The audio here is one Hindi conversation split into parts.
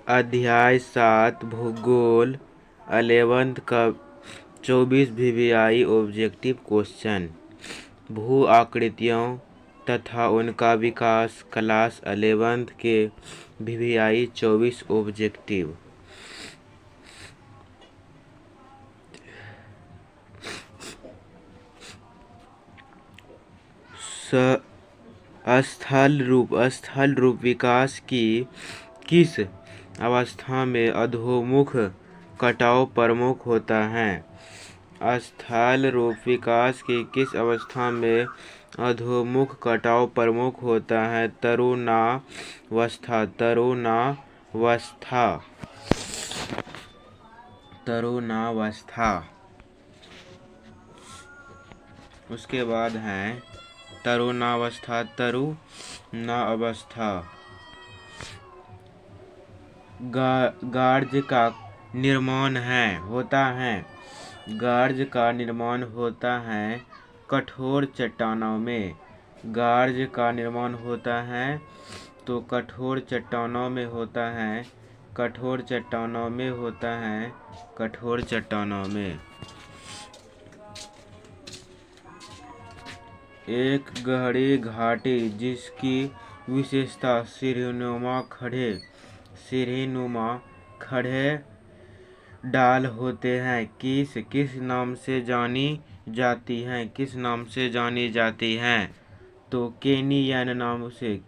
अध्याय 7 भूगोल 11th का 24 VVI ऑब्जेक्टिव क्वेश्चन। भू आकृतियों तथा उनका विकास क्लास 11th के VVI 24 ऑब्जेक्टिव। स्थल रूप विकास की किस अवस्था में अधोमुख कटाव प्रमुख होता है? स्थल रूप विकास की किस अवस्था में अधोमुख कटाव प्रमुख होता है? तरुणावस्था। उसके बाद है तरुणावस्था। गार्ज का निर्माण होता है कठोर चट्टानों में। गार्ज का निर्माण होता है तो कठोर चट्टानों में होता है। एक गहरी घाटी जिसकी विशेषता सीढ़ीनुमा खड़े डाल होते हैं किस नाम से जानी जाती हैं? तो केनियन नाम से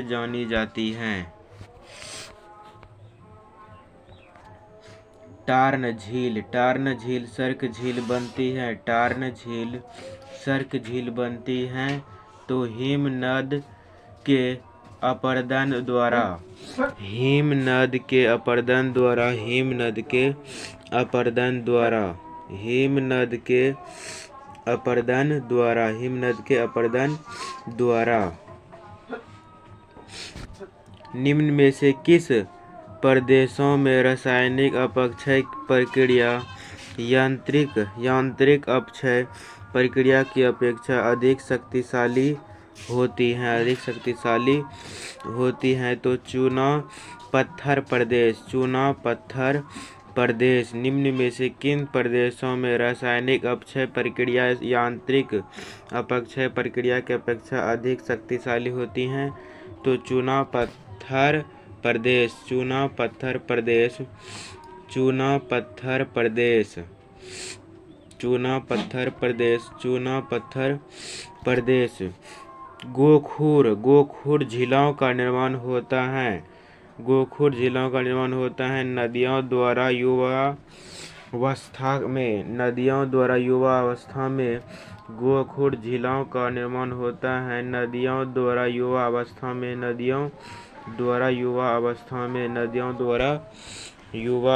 जानी जाती हैं। टार्न झील सर्क झील बनती है तो हिमनद के अपरदन द्वारा। निम्न में से किस प्रदेशों में रासायनिक अपक्षय प्रक्रिया यांत्रिक अपक्षय प्रक्रिया की अपेक्षा अधिक शक्तिशाली होती है? तो चूना पत्थर प्रदेश। निम्न में से किन प्रदेशों में रासायनिक अपक्षय प्रक्रिया यांत्रिक अपक्षय प्रक्रिया की अपेक्षा अधिक शक्तिशाली होती हैं? तो चूना पत्थर प्रदेश। गोखुर झीलों का निर्माण होता है नदियों द्वारा युवा अवस्था में। गोखुर झीलों का निर्माण होता है नदियों द्वारा युवा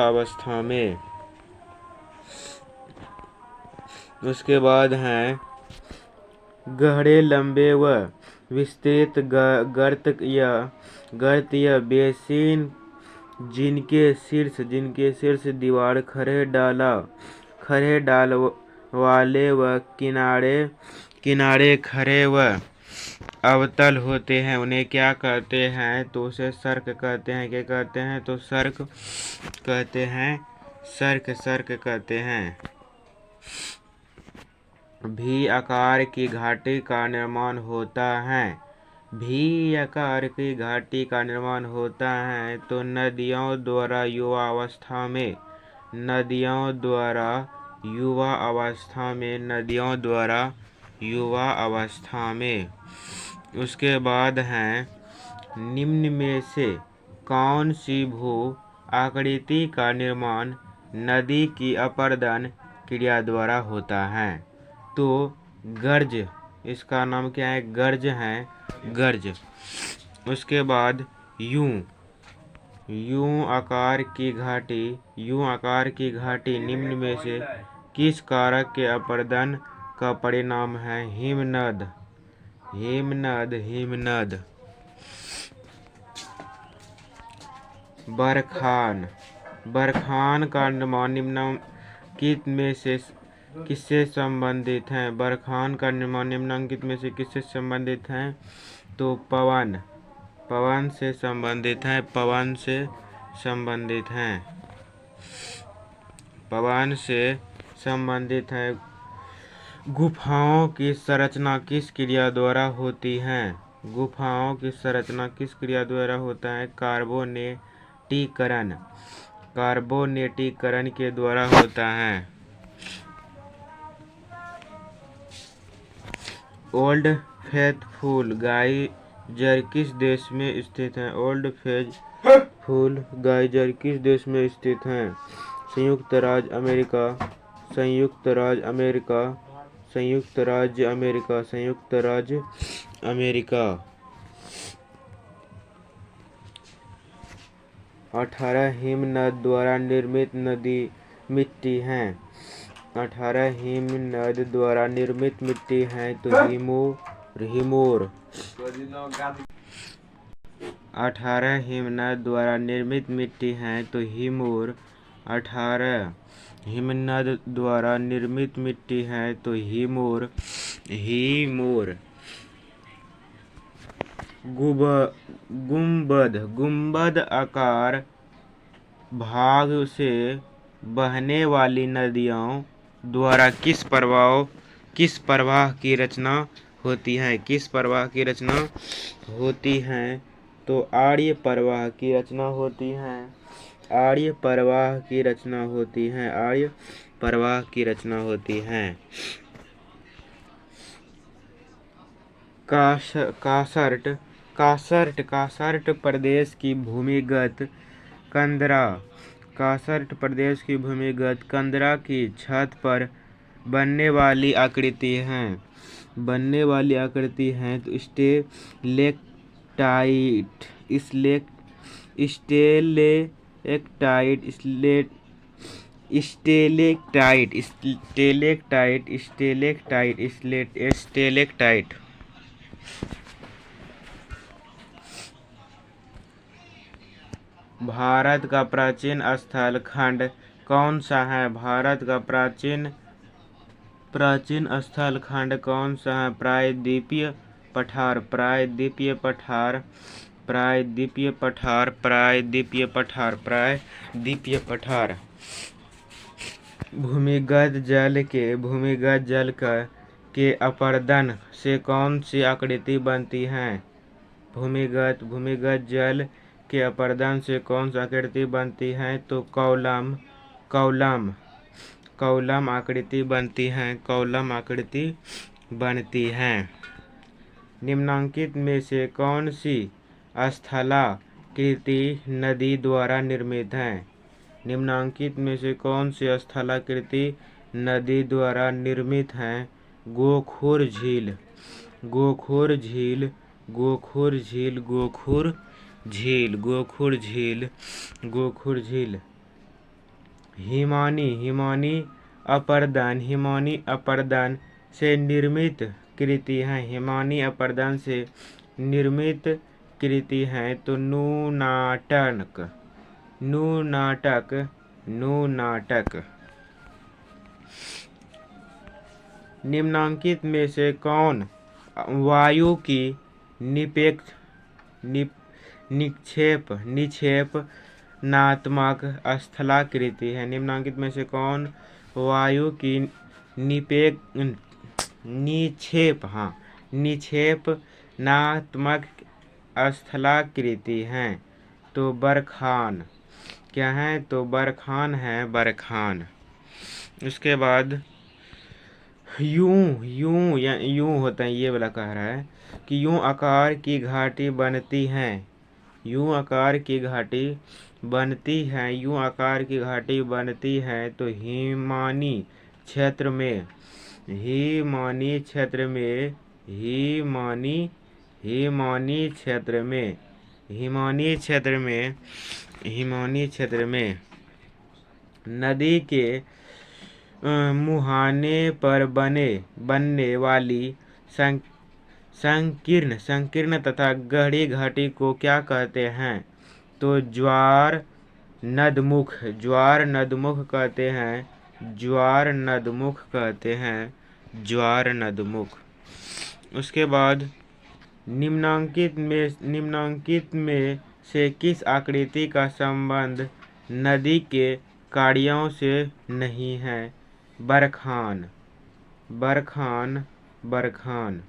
अवस्था में। उसके बाद है गहरे लंबे व विस्तृत गर्त या बेसिन जिनके शीर्ष दीवार खड़े डाल वाले व किनारे खड़े व अवतल होते हैं उन्हें क्या कहते हैं? तो उसे सर्क कहते हैं। क्या कहते हैं? तो सर्क कहते हैं। भी आकार की घाटी का निर्माण होता है तो नदियों द्वारा युवा अवस्था में। उसके बाद है निम्न में से कौन सी भू आकृति का निर्माण नदी की अपरदन क्रिया द्वारा होता है? तो गर्ज। इसका नाम क्या है? गर्ज। उसके बाद यूं आकार की घाटी निम्न में से किस कारक के अपरदन का परिणाम है? हिमनद। बरखान का निर्माण निम्नलिखित में से किससे संबंधित हैं? बरखान का निर्माण निम्नलिखित में से किससे संबंधित हैं? तो पवन, पवन से संबंधित हैं, पवन से संबंधित हैं, पवन से संबंधित हैं। गुफाओं की संरचना किस क्रिया द्वारा होती है? गुफाओं की संरचना किस क्रिया द्वारा होता है? कार्बोनेटीकरण, कार्बोनेटीकरण के द्वारा होता है। ओल्ड फेथफुल गाइजर किस देश में स्थित है? ओल्ड फेथफुल गाइजर किस देश में स्थित है? संयुक्त राज्य अमेरिका, संयुक्त राज्य अमेरिका, संयुक्त राज्य अमेरिका, संयुक्त राज्य अमेरिका। 18 हिमनद द्वारा निर्मित नदी मिट्टी हैं। 18 हिमनद द्वारा निर्मित मिट्टी हैं तो हिमोर। 18 हिमनद द्वारा निर्मित मिट्टी हैं तो हिमोर। 18 हिमनद द्वारा निर्मित मिट्टी है तो हिमोर, हिमोर। गुंबद, गुंबद आकार भाग से बहने वाली नदियों द्वारा किस प्रवाह की रचना होती है? किस प्रवाह की रचना होती है? तो आर्य प्रवाह की रचना होती है, आर्य प्रवाह की रचना होती है, आर्य प्रवाह की रचना होती है। कासर्ट, कासर्ट, कासर्ट प्रदेश की भूमिगत कंदरा, कासर्ट प्रदेश की भूमिगत कंदरा की छत पर बनने वाली आकृति हैं, बनने वाली आकृति हैं तो stalactite, stalactite, stalactite, stalactite, stalactite, stalactite. Bharat का प्राचीन स्थल खंड कौन सा है? भारत का प्राचीन स्थल खंड कौन सा है? प्रायद्वीपीय पठार, प्रायद्वीपीय पठार, प्रायद्वीपीय पठार, प्रायद्वीपीय पठार, प्रायद्वीपीय पठार। भूमिगत जल के अपरदन से कौन सी आकृति बनती है? भूमिगत जल के अपरदन से कौन सी आकृति बनती है? तो कॉलम, कॉलम, कॉलम आकृति बनती है, कॉलम आकृति बनती है। निम्नलिखित में से कौन सी स्थलाकृति नदी द्वारा निर्मित है? निम्नलिखित में से कौन सी स्थलाकृति नदी द्वारा निर्मित है? गोखुर झील, गोखुर झील, गोखुर झील, गोखुर झील, गोखुर झील, गोखुर झील। हिमानी, हिमानी अपरदन, हिमानी अपरदन से निर्मित कृति है, हिमानी अपरदन से निर्मित कृति है तो नूनाटक, नूनाटक, नूनाटक। निम्नलिखित में से कौन वायु की निक्षेपणात्मक स्थलाकृति है? निम्नलिखित में से कौन वायु की निक्षेपणात्मक स्थलाकृति है? तो बरखान। क्या है? तो बरखान है, बरखान। उसके बाद यूं होता है, ये वाला कह रहा है कि यूं आकार की घाटी बनती है, यूं आकार की घाटी बनती है, यूं आकार की घाटी बनती है तो हिमानी क्षेत्र में, हिमानी क्षेत्र में, हिमानी, हिमानी क्षेत्र में, हिमानी क्षेत्र में, हिमानी क्षेत्र में नदी के मुहाने पर बनने वाली संकीर्ण तथा गहरी घाटी को क्या कहते हैं? तो ज्वार नदमुख, ज्वार नदमुख कहते हैं, ज्वार नदमुख कहते हैं, ज्वार नदमुख। उसके बाद निम्नांकित में से किस आकृति का संबंध नदी के कार्यों से नहीं है? Barchan, barchan, barchan.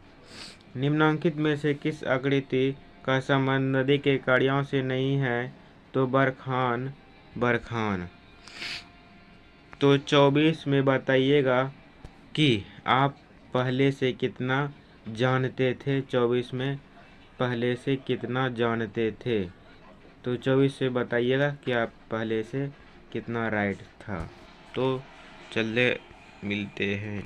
निम्नांकित में से किस आकृति का संबंध नदी के कार्यों से नहीं है? तो बरखान, बरखान। तो 24 में बताइएगा कि आप पहले से कितना जानते थे। 24 में पहले से कितना जानते थे, तो 24 से बताइएगा कि आप पहले से कितना राइट था। तो चलिए मिलते हैं।